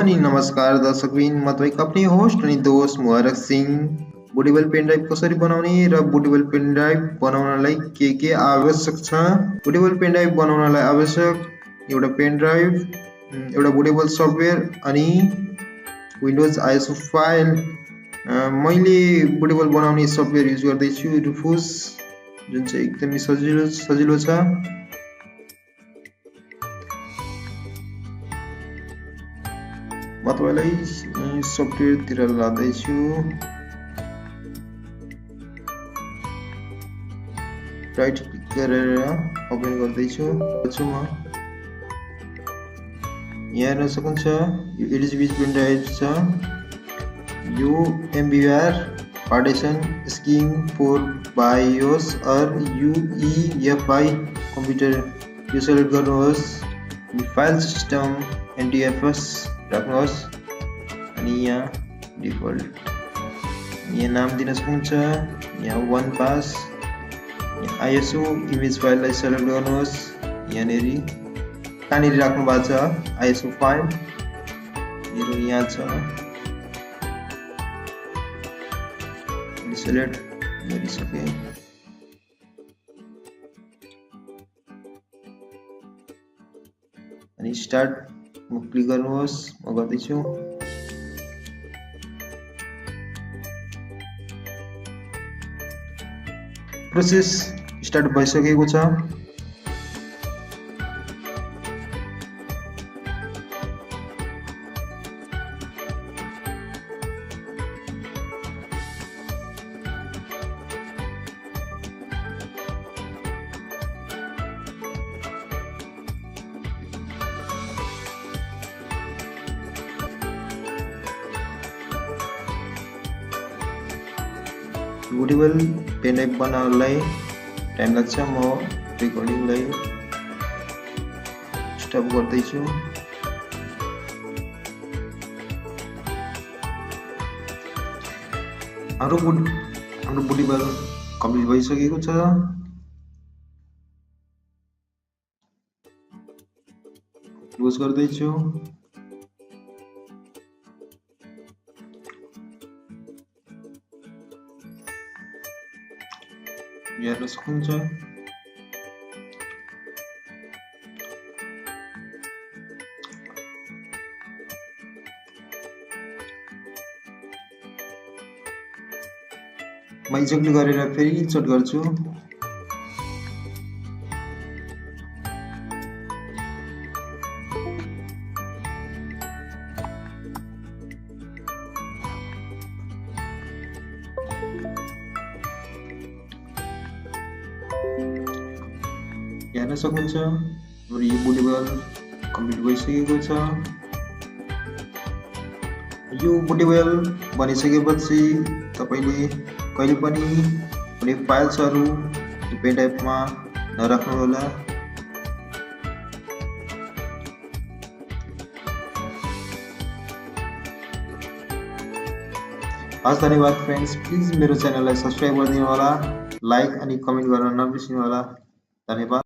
अनि नमस्कार दर्शकबिन, म तपाईँको आफ्नै होस्ट अनि दोस्त मुबारक सिंह। बुटेबल पेनड्राइभ कसरी बनाउने र बुटेबल पेनड्राइभ बनाउनलाई के आवश्यक छ। बुटेबल पेनड्राइभ बनाउनलाई आवश्यक एउटा पेनड्राइभ, एउटा बुटेबल सफ्टवेयर अनि विन्डोज आइएसओ फाइल। मैले बुटेबल बनाउने सफ्टवेयर युज गर्दैछु रुफुस, जुन चाहिँ एकदमै सजिलो छ। म तपाईँलाई सफ्टवेयरतिर लाँदैछु। राइट क्लिक गरेर ओपन गर्दैछु। म यहाँ हेर्न सक्नुहुन्छ यो 8GB पेनड्राइभ छ। यो MBR partition scheme for BIOS और UEFI कम्प्युटर यो सेलेक्ट गर्नुहोस्। फाइल सिस्टम NTFS राख्नुहोस् अनि यहाँ डिफल्ट यहाँ नाम दिन सक्नुहुन्छ। यहाँ 1 पास आइएसओ इमेज फाइललाई सेलेक्ट गर्नुहोस्। यहाँनिर कहाँनिर राख्नु भएको छ आइएसओ फाइल, मेरो यहाँ छ, सेलेक्ट गरिसकेँ। अनि स्टार्ट क्लिक गर्नुहोस्, म गर्दैछु। प्रोसेस स्टार्ट भइसकेको छ। बुटेबल पेनड्राइभ बनाउनलाई टाइम लाग्छ। म रेकर्डिङलाई स्टप गर्दैछु। हाम्रो बुटेबल कम्प्लिट भइसकेको छ। क्लोज गर्दैछु। हेर्न सक्नुहुन्छ म एक्ज्याक्टली गरेर फेरि चेक गर्छु। हेर्न सक्नुहुन्छ हाम्रो यो बुटेबल कम्प्लिट भइसकेको छ। यो बुटेबल बनिसकेपछि तपाईले कहिले पनि कुनै फाइल्सहरू पेनड्राइभमा नराख्नु होला। हस्, धन्यवाद फ्रेन्ड्स। प्लिज मेरो च्यानललाई सब्सक्राइब गरिदिनु होला, लाइक अनि कमेन्ट गर्न नबिर्सिनु होला। धन्यवाद।